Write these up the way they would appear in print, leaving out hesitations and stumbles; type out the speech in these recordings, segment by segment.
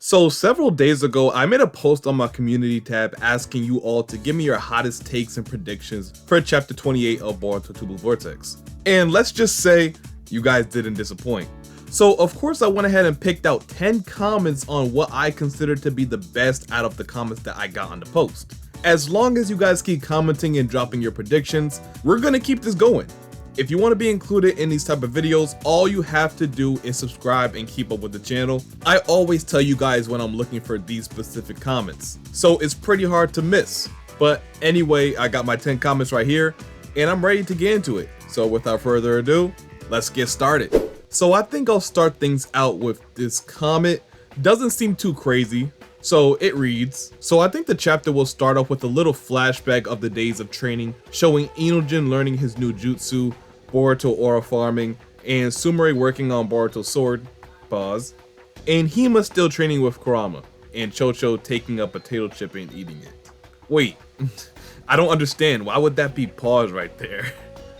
So several days ago, I made a post on my community tab asking you all to give me your hottest takes and predictions for chapter 28 of Boruto TBV Vortex. And let's just say, you guys didn't disappoint. So of course I went ahead and picked out 10 comments on what I consider to be the best out of the comments that I got on the post. As long as you guys keep commenting and dropping your predictions, we're gonna keep this going. If you want to be included in these type of videos, all you have to do is subscribe and keep up with the channel. I always tell you guys when I'm looking for these specific comments, so it's pretty hard to miss. But anyway, I got my 10 comments right here, and I'm ready to get into it. So without further ado, let's get started. So I think I'll start things out with this comment. Doesn't seem too crazy. So it reads, so I think the chapter will start off with a little flashback of the days of training, showing Inojin learning his new jutsu, Boruto aura farming, and Sumire working on Boruto's sword, pause, and Hima still training with Kurama, and Chocho taking a potato chip and eating it. Wait, I don't understand, why would that be pause right there?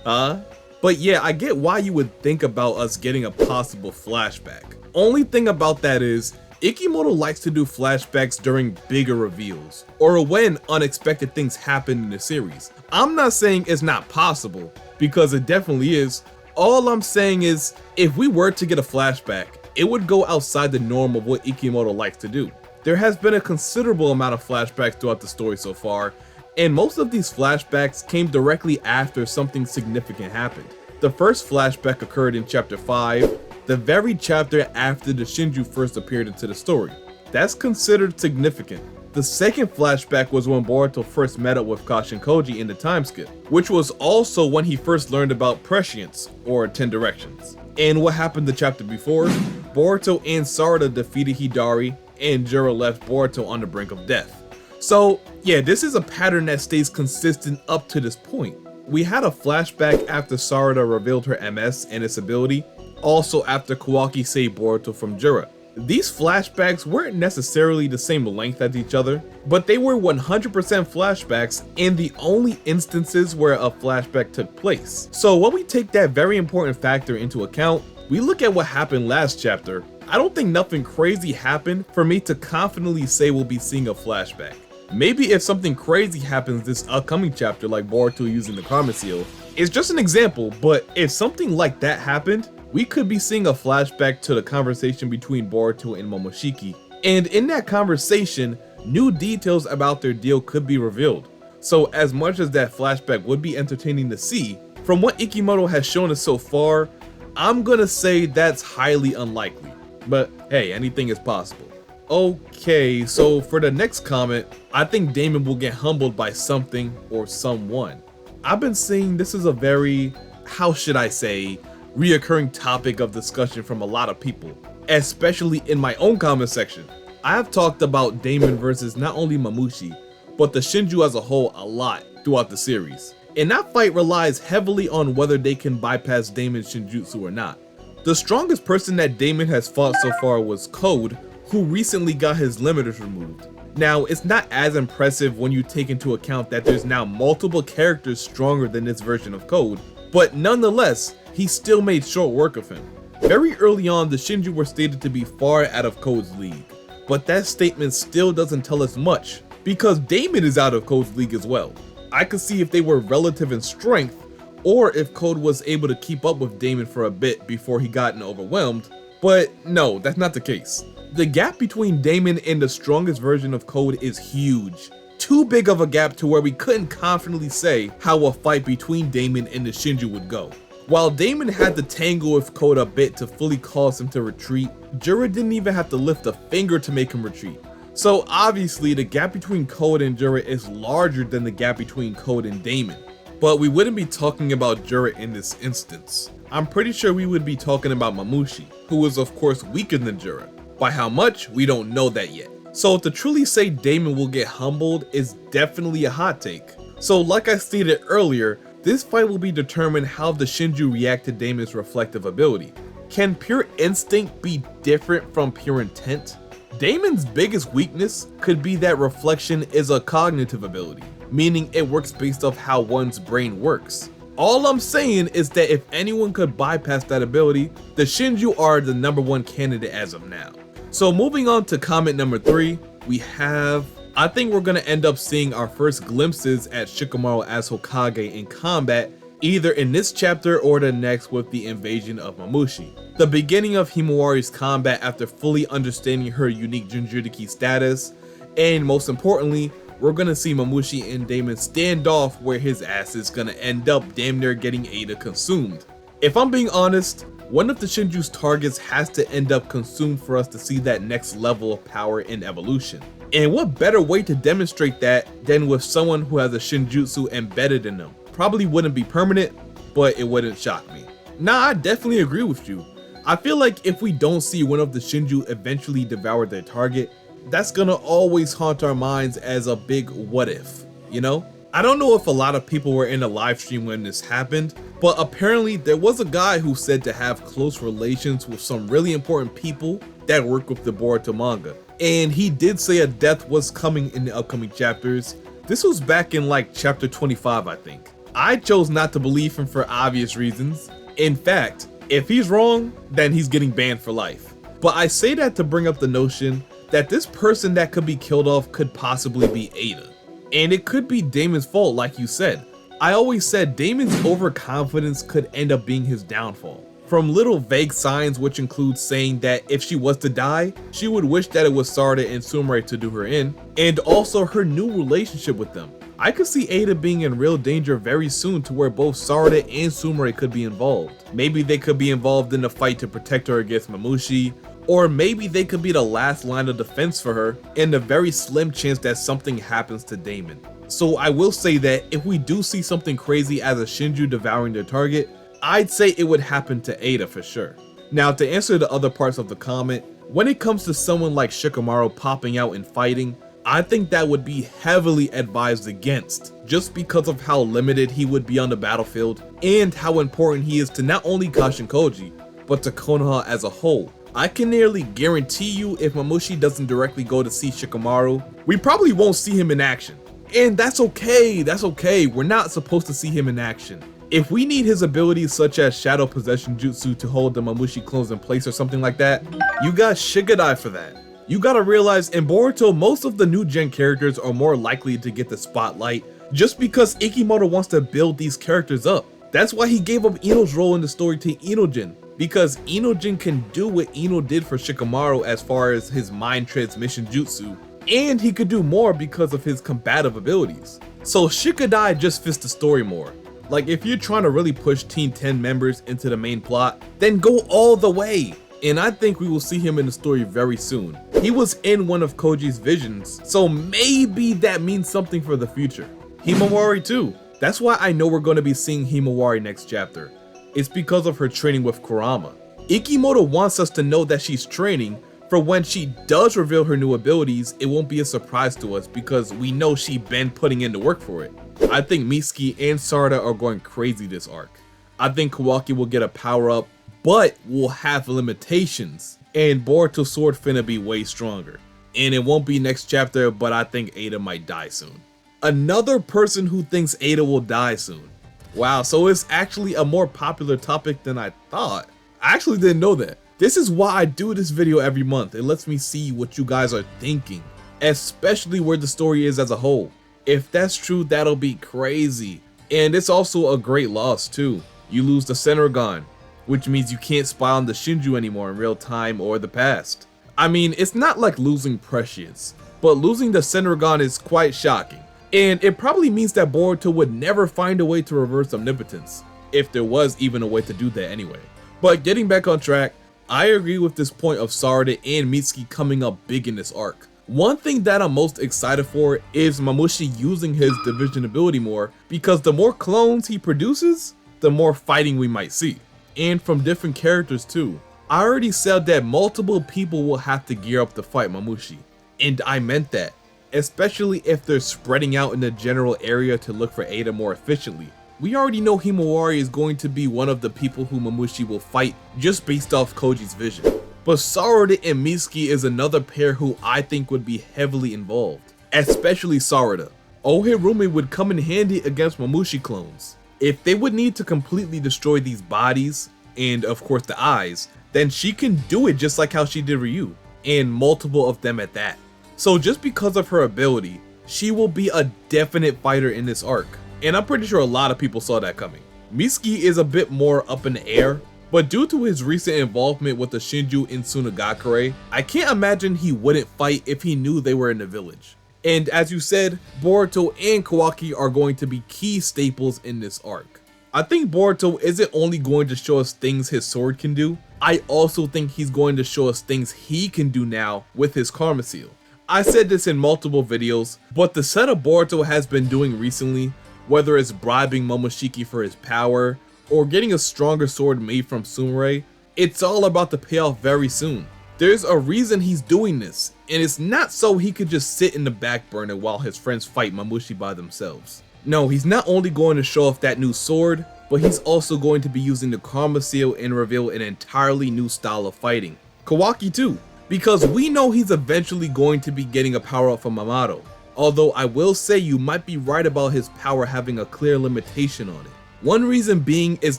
Huh? But yeah, I get why you would think about us getting a possible flashback. Only thing about that is, Ikemoto likes to do flashbacks during bigger reveals, or when unexpected things happen in the series. I'm not saying it's not possible, because it definitely is. All I'm saying is, if we were to get a flashback, it would go outside the norm of what Ikemoto likes to do. There has been a considerable amount of flashbacks throughout the story so far, and most of these flashbacks came directly after something significant happened. The first flashback occurred in chapter 5, the very chapter after the Shinju first appeared into the story. That's considered significant. The second flashback was when Boruto first met up with Kashin Koji in the timeskip, which was also when he first learned about prescience, or 10 directions. And what happened the chapter before? Boruto and Sarada defeated Hidari, and Jura left Boruto on the brink of death. So yeah, this is a pattern that stays consistent up to this point. We had a flashback after Sarada revealed her MS and its ability, also after Kawaki saved Boruto from Jura. These flashbacks weren't necessarily the same length as each other, but they were 100% flashbacks and the only instances where a flashback took place. So when we take that very important factor into account, we look at what happened last chapter. I don't think nothing crazy happened for me to confidently say we'll be seeing a flashback. Maybe if something crazy happens this upcoming chapter, like Boruto using the Karma Seal, it's just an example, but if something like that happened, we could be seeing a flashback to the conversation between Boruto and Momoshiki, and in that conversation, new details about their deal could be revealed. So as much as that flashback would be entertaining to see, from what Ikemoto has shown us so far, I'm gonna say that's highly unlikely. But hey, anything is possible. Okay, so for the next comment, I think Daemon will get humbled by something or someone. I've been seeing this is a very, how should I say, reoccurring topic of discussion from a lot of people, especially in my own comment section. I have talked about Daemon versus not only Mamushi, but the Shinju as a whole a lot throughout the series. And that fight relies heavily on whether they can bypass Daemon's Shinjutsu or not. The strongest person that Daemon has fought so far was Code, who recently got his limiters removed. Now, it's not as impressive when you take into account that there's now multiple characters stronger than this version of Code, but nonetheless, he still made short work of him. Very early on, the Shinju were stated to be far out of Code's league, but that statement still doesn't tell us much, because Daemon is out of Code's league as well. I could see if they were relative in strength, or if Code was able to keep up with Daemon for a bit before he gotten overwhelmed, but no, that's not the case. The gap between Daemon and the strongest version of Code is huge. Too big of a gap to where we couldn't confidently say how a fight between Daemon and the Shinju would go. While Daemon had to tangle with Code a bit to fully cause him to retreat, Jura didn't even have to lift a finger to make him retreat. So obviously the gap between Code and Jura is larger than the gap between Code and Daemon. But we wouldn't be talking about Jura in this instance. I'm pretty sure we would be talking about Mamushi, who is of course weaker than Jura. By how much, we don't know that yet. So to truly say Daemon will get humbled is definitely a hot take. So like I stated earlier, this fight will be determined how the Shinju react to Daemon's reflective ability. Can pure instinct be different from pure intent? Daemon's biggest weakness could be that reflection is a cognitive ability, meaning it works based off how one's brain works. All I'm saying is that if anyone could bypass that ability, the Shinju are the #1 candidate as of now. So moving on to comment number 3, we have, I think we're gonna end up seeing our first glimpses at Shikamaru as Hokage in combat, either in this chapter or the next with the invasion of Mamushi. The beginning of Himawari's combat after fully understanding her unique Jinchuriki status, and most importantly, we're gonna see Mamushi and Daemon stand off where his ass is gonna end up damn near getting Eida consumed. If I'm being honest, one of the Shinju's targets has to end up consumed for us to see that next level of power and evolution. And what better way to demonstrate that than with someone who has a Shinjutsu embedded in them? Probably wouldn't be permanent, but it wouldn't shock me. Nah, I definitely agree with you. I feel like if we don't see one of the Shinju eventually devour their target, that's gonna always haunt our minds as a big what if, you know? I don't know if a lot of people were in the live stream when this happened, but apparently there was a guy who said to have close relations with some really important people that work with the Boruto manga. And he did say a death was coming in the upcoming chapters. This was back in like chapter 25, I think. I chose not to believe him for obvious reasons. In fact, if he's wrong, then he's getting banned for life. But I say that to bring up the notion that this person that could be killed off could possibly be Eida. And it could be Daemon's fault, like you said. I always said Daemon's overconfidence could end up being his downfall. From little vague signs, which include saying that if she was to die, she would wish that it was Sarada and Sumire to do her in, and also her new relationship with them. I could see Eida being in real danger very soon to where both Sarada and Sumire could be involved. Maybe they could be involved in a fight to protect her against Mamushi, or maybe they could be the last line of defense for her, and a very slim chance that something happens to Daemon. So I will say that if we do see something crazy as a Shinju devouring their target, I'd say it would happen to Eida for sure. Now to answer the other parts of the comment, when it comes to someone like Shikamaru popping out and fighting, I think that would be heavily advised against, just because of how limited he would be on the battlefield, and how important he is to not only Kashin Koji, but to Konoha as a whole. I can nearly guarantee you if Mamushi doesn't directly go to see Shikamaru, we probably won't see him in action. And that's okay, we're not supposed to see him in action. If we need his abilities such as Shadow Possession Jutsu to hold the Mamushi clones in place or something like that, you got Shigadai for that. You gotta realize in Boruto, most of the new gen characters are more likely to get the spotlight just because Ikemoto wants to build these characters up. That's why he gave up Ino's role in the story to Inojin, because Inojin can do what Ino did for Shikamaru as far as his mind transmission jutsu, and he could do more because of his combative abilities. So Shikadai just fits the story more. Like if you're trying to really push Team 10 members into the main plot, then go all the way. And I think we will see him in the story very soon. He was in one of Koji's visions, so maybe that means something for the future. Himawari too. That's why I know we're going to be seeing Himawari next chapter. It's because of her training with Kurama. Ikemoto wants us to know that she's training, for when she does reveal her new abilities, it won't be a surprise to us because we know she been putting in the work for it. I think Mitsuki and Sarada are going crazy this arc. I think Kawaki will get a power up, but will have limitations, and Boruto's sword finna be way stronger. And it won't be next chapter, but I think Eida might die soon. Another person who thinks Eida will die soon. Wow, so it's actually a more popular topic than I thought. I actually didn't know that. This is why I do this video every month. It lets me see what you guys are thinking, especially where the story is as a whole. If that's true, that'll be crazy. And it's also a great loss too. You lose the Senrogan, which means you can't spy on the Shinju anymore in real time or the past. I mean, it's not like losing Prescience, but losing the Senrogan is quite shocking. And it probably means that Boruto would never find a way to reverse omnipotence, if there was even a way to do that anyway. But getting back on track, I agree with this point of Sarada and Mitsuki coming up big in this arc. One thing that I'm most excited for is Mamushi using his division ability more, because the more clones he produces, the more fighting we might see. And from different characters too. I already said that multiple people will have to gear up to fight Mamushi, and I meant that, especially if they're spreading out in the general area to look for Eida more efficiently. We already know Himawari is going to be one of the people who Mamushi will fight just based off Koji's vision. But Sarada and Mitsuki is another pair who I think would be heavily involved, especially Sarada. Ohirume would come in handy against Mamushi clones. If they would need to completely destroy these bodies, and of course the eyes, then she can do it just like how she did Ryu. and multiple of them at that. So just because of her ability, she will be a definite fighter in this arc, and I'm pretty sure a lot of people saw that coming. Mitsuki is a bit more up in the air, but due to his recent involvement with the Shinju in Tsunagakure, I can't imagine he wouldn't fight if he knew they were in the village. And as you said, Boruto and Kawaki are going to be key staples in this arc. I think Boruto isn't only going to show us things his sword can do, I also think he's going to show us things he can do now with his Karma Seal. I said this in multiple videos, but the setup Boruto has been doing recently, whether it's bribing Momoshiki for his power, or getting a stronger sword made from sumire, it's all about to pay off very soon. There's a reason he's doing this, and it's not so he could just sit in the back burner while his friends fight Mamushi by themselves. No, he's not only going to show off that new sword, but he's also going to be using the Karma Seal and reveal an entirely new style of fighting. Kawaki too, because we know he's eventually going to be getting a power up from Amato. Although I will say you might be right about his power having a clear limitation on it. One reason being is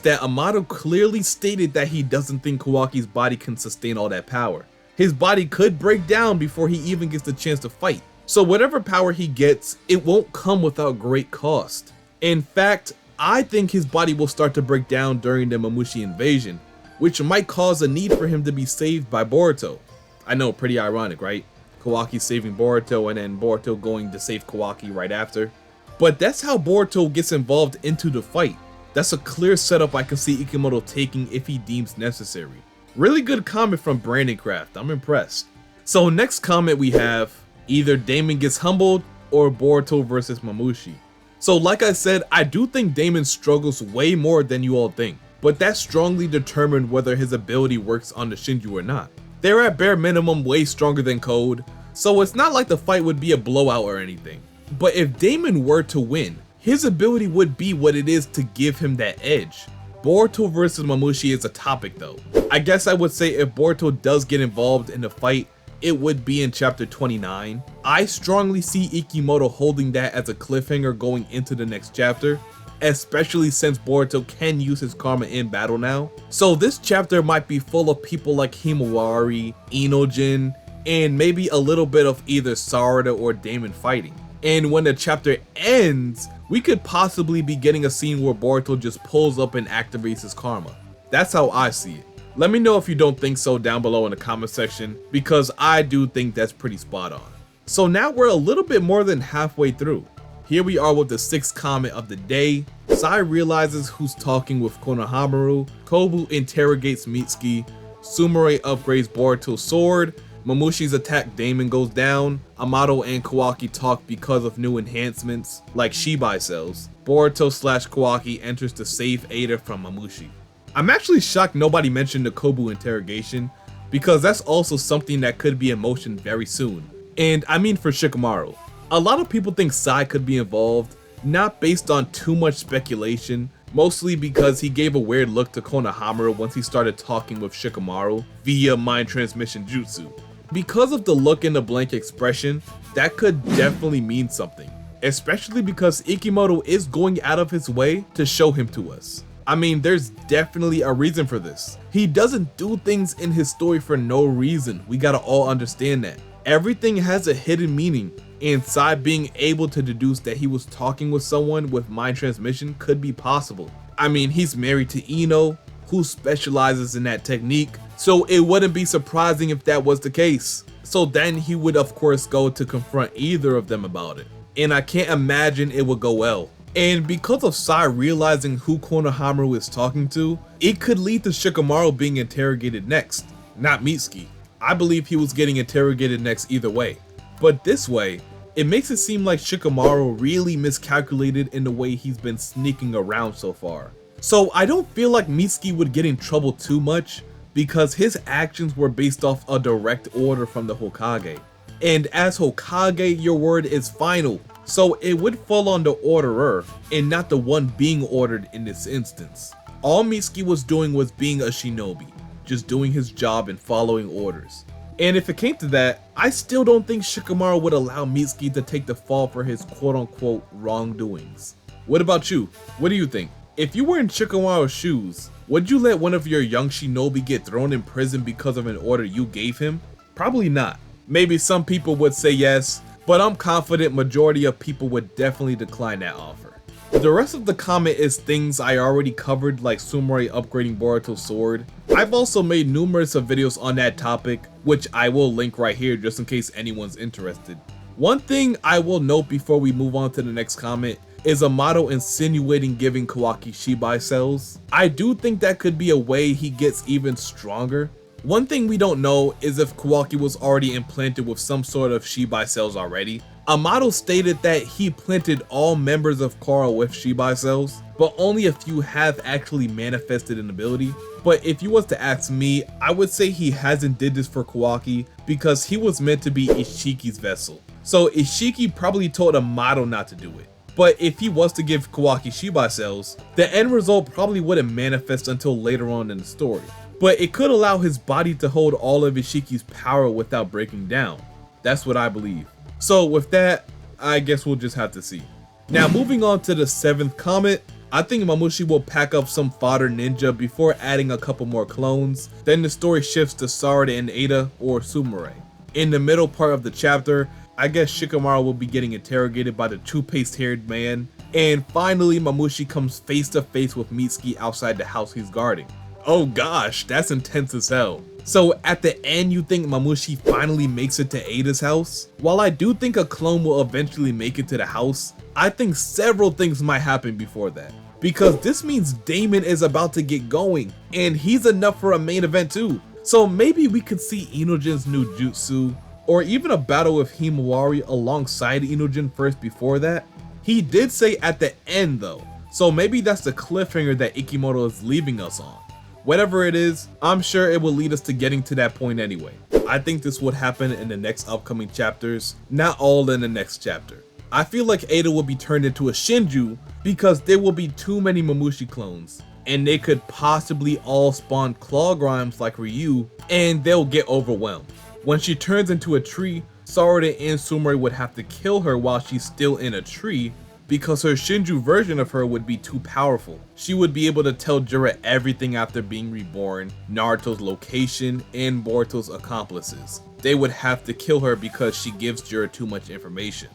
that Amato clearly stated that he doesn't think Kawaki's body can sustain all that power. His body could break down before he even gets the chance to fight. So whatever power he gets, it won't come without great cost. In fact, I think his body will start to break down during the Mamushi invasion, which might cause a need for him to be saved by Boruto. I know, pretty ironic, right? Kawaki saving Boruto and then Boruto going to save Kawaki right after. But that's how Boruto gets involved into the fight. That's a clear setup I can see Ikemoto taking if he deems necessary. Really good comment from Brandon Craft, I'm impressed. So next comment we have, either Daemon gets humbled or Boruto versus Mamushi. So like I said, I do think Daemon struggles way more than you all think, but that strongly determined whether his ability works on the Shinju or not. They're at bare minimum way stronger than Code, so it's not like the fight would be a blowout or anything. But if Daemon were to win, his ability would be what it is to give him that edge. Boruto versus Mamushi is a topic though. I guess I would say if Boruto does get involved in the fight, it would be in chapter 29. I strongly see Ikemoto holding that as a cliffhanger going into the next chapter, especially since Boruto can use his karma in battle now. So this chapter might be full of people like Himawari, Inojin, and maybe a little bit of either Sarada or Daemon fighting. And when the chapter ends, we could possibly be getting a scene where Boruto just pulls up and activates his karma. That's how I see it. Let me know if you don't think so down below in the comment section, because I do think that's pretty spot on. So now we're a little bit more than halfway through. Here we are with the 6th comment of the day. Sai realizes who's talking with Konohamaru, Kobu interrogates Mitsuki, Sumire upgrades Boruto's sword, Mamushi's attack Daemon goes down, Amato and Kawaki talk because of new enhancements like Shibai cells, Boruto / Kawaki enters to save Eida from Mamushi. I'm actually shocked nobody mentioned the Kobu interrogation, because that's also something that could be in motion very soon. And I mean for Shikamaru. A lot of people think Sai could be involved, not based on too much speculation, mostly because he gave a weird look to Konohamaru once he started talking with Shikamaru via mind transmission jutsu. Because of the look and the blank expression, that could definitely mean something, especially because Ikemoto is going out of his way to show him to us. I mean, there's definitely a reason for this. He doesn't do things in his story for no reason. We gotta all understand that. Everything has a hidden meaning, and Sai being able to deduce that he was talking with someone with mind transmission could be possible. I mean, he's married to Ino, who specializes in that technique, so it wouldn't be surprising if that was the case. So then he would of course go to confront either of them about it, and I can't imagine it would go well. And because of Sai realizing who Konohamaru is talking to, it could lead to Shikamaru being interrogated next, not Mitsuki. I believe he was getting interrogated next either way. But this way, it makes it seem like Shikamaru really miscalculated in the way he's been sneaking around so far. So I don't feel like Mitsuki would get in trouble too much, because his actions were based off a direct order from the Hokage. And as Hokage, your word is final. So it would fall on the orderer and not the one being ordered in this instance. All Mitsuki was doing was being a shinobi, just doing his job and following orders. And if it came to that, I still don't think Shikamaru would allow Mitsuki to take the fall for his quote-unquote wrongdoings. What about you? What do you think? If you were in Shikamaru's shoes, would you let one of your young shinobi get thrown in prison because of an order you gave him? Probably not. Maybe some people would say yes, but I'm confident majority of people would definitely decline that offer. The rest of the comment is things I already covered, like Sumire upgrading Boruto's sword. I've also made numerous of videos on that topic, which I will link right here just in case anyone's interested. One thing I will note before we move on to the next comment is Amato insinuating giving Kawaki Shibai cells. I do think that could be a way he gets even stronger. One thing we don't know is if Kawaki was already implanted with some sort of Shibai cells already. Amato stated that he planted all members of Kara with Shibai cells, but only a few have actually manifested an ability. But if you was to ask me, I would say he hasn't did this for Kawaki because he was meant to be Ishiki's vessel. So Ishiki probably told Amato not to do it. But if he was to give Kawaki Shibai cells, the end result probably wouldn't manifest until later on in the story. But it could allow his body to hold all of Ishiki's power without breaking down. That's what I believe. So with that, I guess we'll just have to see. Now moving on to the 7th comment, I think Mamushi will pack up some fodder ninja before adding a couple more clones. Then the story shifts to Sarada and Eida or Sumire. In the middle part of the chapter, I guess Shikamaru will be getting interrogated by the toothpaste haired man. And finally Mamushi comes face to face with Mitsuki outside the house he's guarding. Oh gosh, that's intense as hell. So at the end, you think Mamushi finally makes it to Eida's house? While I do think a clone will eventually make it to the house, I think several things might happen before that. Because this means Daemon is about to get going, and he's enough for a main event too. So maybe we could see Inojin's new jutsu, or even a battle with Himawari alongside Inojin first before that. He did say at the end though, so maybe that's the cliffhanger that Ikemoto is leaving us on. Whatever it is, I'm sure it will lead us to getting to that point anyway. I think this would happen in the next upcoming chapters, not all in the next chapter. I feel like Eida will be turned into a Shinju because there will be too many Mamushi clones, and they could possibly all spawn claw grimes like Ryu, and they'll get overwhelmed. When she turns into a tree, Sarada and Sumire would have to kill her while she's still in a tree, because her Shinju version of her would be too powerful. She would be able to tell Jura everything after being reborn, Naruto's location, and Boruto's accomplices. They would have to kill her because she gives Jura too much information.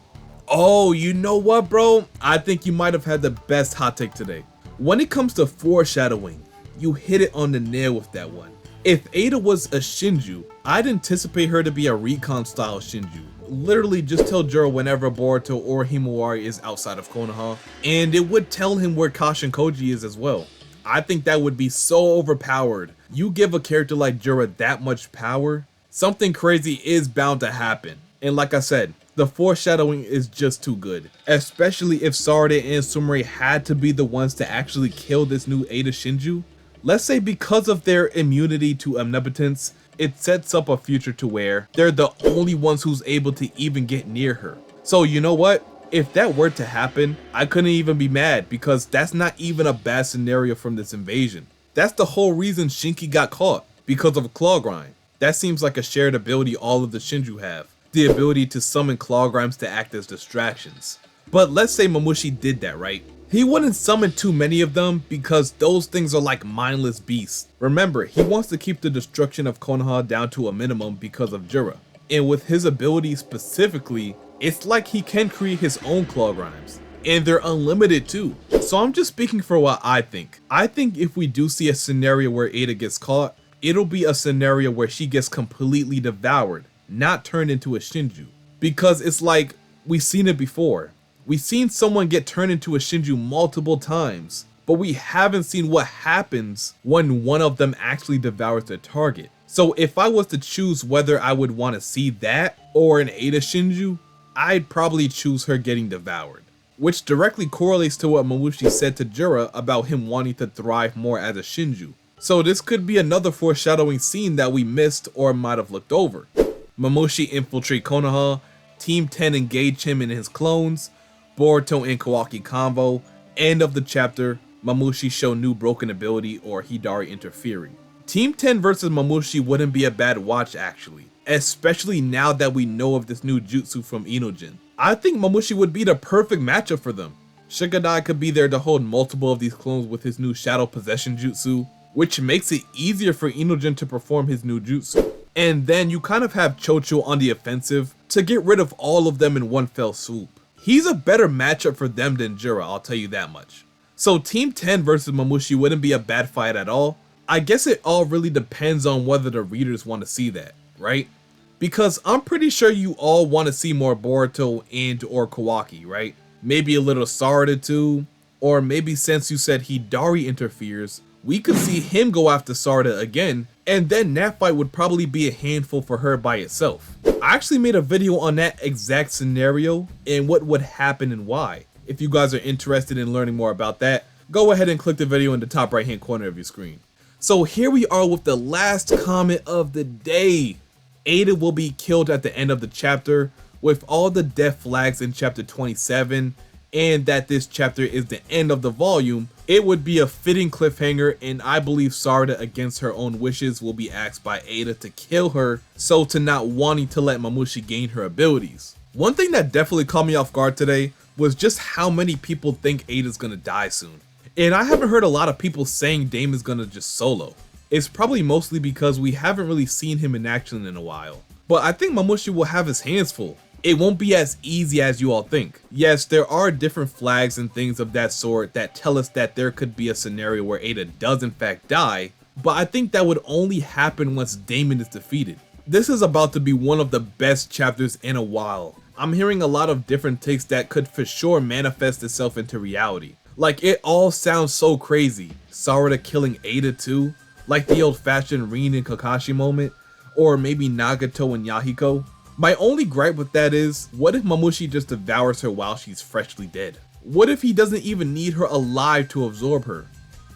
Oh, you know what, bro? I think you might have had the best hot take today. When it comes to foreshadowing, you hit it on the nail with that one. If Eida was a Shinju, I'd anticipate her to be a recon style Shinju. Literally just tell Jura whenever Boruto or Himawari is outside of Konoha, and it would tell him where Kashin Koji is as well. I think that would be so overpowered. You give a character like Jura that much power, something crazy is bound to happen. And like I said, the foreshadowing is just too good, especially if Sarada and Sumire had to be the ones to actually kill this new Eida Shinju. Let's say because of their immunity to omnipotence, it sets up a future to where they're the only ones who's able to even get near her. So you know what? If that were to happen, I couldn't even be mad because that's not even a bad scenario from this invasion. That's the whole reason Shinki got caught, because of a claw grime. That seems like a shared ability all of the Shinju have, the ability to summon claw grimes to act as distractions. But let's say Mamushi did that, right? He wouldn't summon too many of them because those things are like mindless beasts. Remember, he wants to keep the destruction of Konoha down to a minimum because of Jura. And with his ability specifically, it's like he can create his own claw grimes. And they're unlimited too. So I'm just speaking for what I think. I think if we do see a scenario where Eida gets caught, it'll be a scenario where she gets completely devoured, not turned into a Shinju. Because it's like, we've seen it before. We've seen someone get turned into a Shinju multiple times, but we haven't seen what happens when one of them actually devours their target. So if I was to choose whether I would want to see that or an Eida Shinju, I'd probably choose her getting devoured. Which directly correlates to what Mamushi said to Jura about him wanting to thrive more as a Shinju. So this could be another foreshadowing scene that we missed or might have looked over. Mamushi infiltrate Konoha, Team 10 engage him and his clones, Boruto and Kawaki convo, end of the chapter, Mamushi show new broken ability or Hidari interfering. Team 10 versus Mamushi wouldn't be a bad watch actually, especially now that we know of this new jutsu from Inojin. I think Mamushi would be the perfect matchup for them. Shikadai could be there to hold multiple of these clones with his new shadow possession jutsu, which makes it easier for Inojin to perform his new jutsu. and then you kind of have Chocho on the offensive to get rid of all of them in one fell swoop. He's a better matchup for them than Jura, I'll tell you that much. So Team 10 versus Mamushi wouldn't be a bad fight at all. I guess it all really depends on whether the readers want to see that, right? Because I'm pretty sure you all want to see more Boruto and or Kawaki, right? Maybe a little Sarada too, or maybe since you said Hidari interferes, we could see him go after Sarada again, and then that fight would probably be a handful for her by itself. I actually made a video on that exact scenario and what would happen and why. If you guys are interested in learning more about that, go ahead and click the video in the top right hand corner of your screen. So here we are with the last comment of the day. Eida will be killed at the end of the chapter with all the death flags in chapter 27, and that this chapter is the end of the volume. It would be a fitting cliffhanger, and I believe Sarada against her own wishes will be asked by Eida to kill her, so to not wanting to let Mamushi gain her abilities. One thing that definitely caught me off guard today was just how many people think Eida's gonna die soon. And I haven't heard a lot of people saying Daemon's gonna just solo. It's probably mostly because we haven't really seen him in action in a while. But I think Mamushi will have his hands full. It won't be as easy as you all think. Yes, there are different flags and things of that sort that tell us that there could be a scenario where Eida does in fact die, but I think that would only happen once Daemon is defeated. This is about to be one of the best chapters in a while. I'm hearing a lot of different takes that could for sure manifest itself into reality. Like, it all sounds so crazy. Sarada killing Eida too, like the old-fashioned Rin and Kakashi moment, or maybe Nagato and Yahiko. My only gripe with that is, what if Mamushi just devours her while she's freshly dead? What if he doesn't even need her alive to absorb her?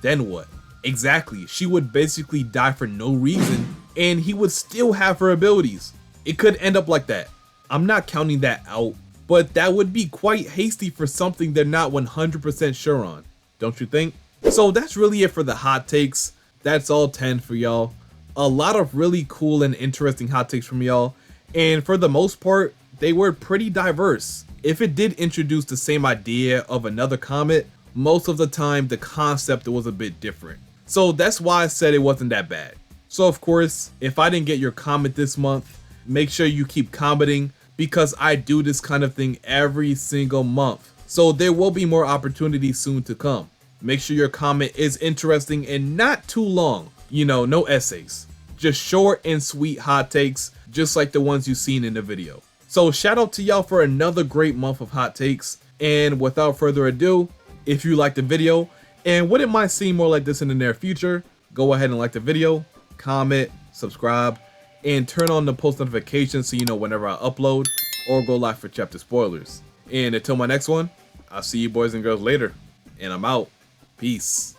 Then what? Exactly, she would basically die for no reason, and he would still have her abilities. It could end up like that. I'm not counting that out, but that would be quite hasty for something they're not 100% sure on, don't you think? So that's really it for the hot takes. That's all 10 for y'all. A lot of really cool and interesting hot takes from y'all, and for the most part, they were pretty diverse. If it did introduce the same idea of another comet, most of the time the concept was a bit different. So that's why I said it wasn't that bad. So of course, if I didn't get your comment this month, make sure you keep commenting, because I do this kind of thing every single month. So there will be more opportunities soon to come. Make sure your comment is interesting and not too long. You know, no essays. Just short and sweet hot takes, just like the ones you've seen in the video. So shout out to y'all for another great month of hot takes. And without further ado, if you liked the video and wouldn't mind seeing more like this in the near future, go ahead and like the video, comment, subscribe, and turn on the post notifications so you know whenever I upload or go live for chapter spoilers. And until my next one, I'll see you boys and girls later, and I'm out. Peace.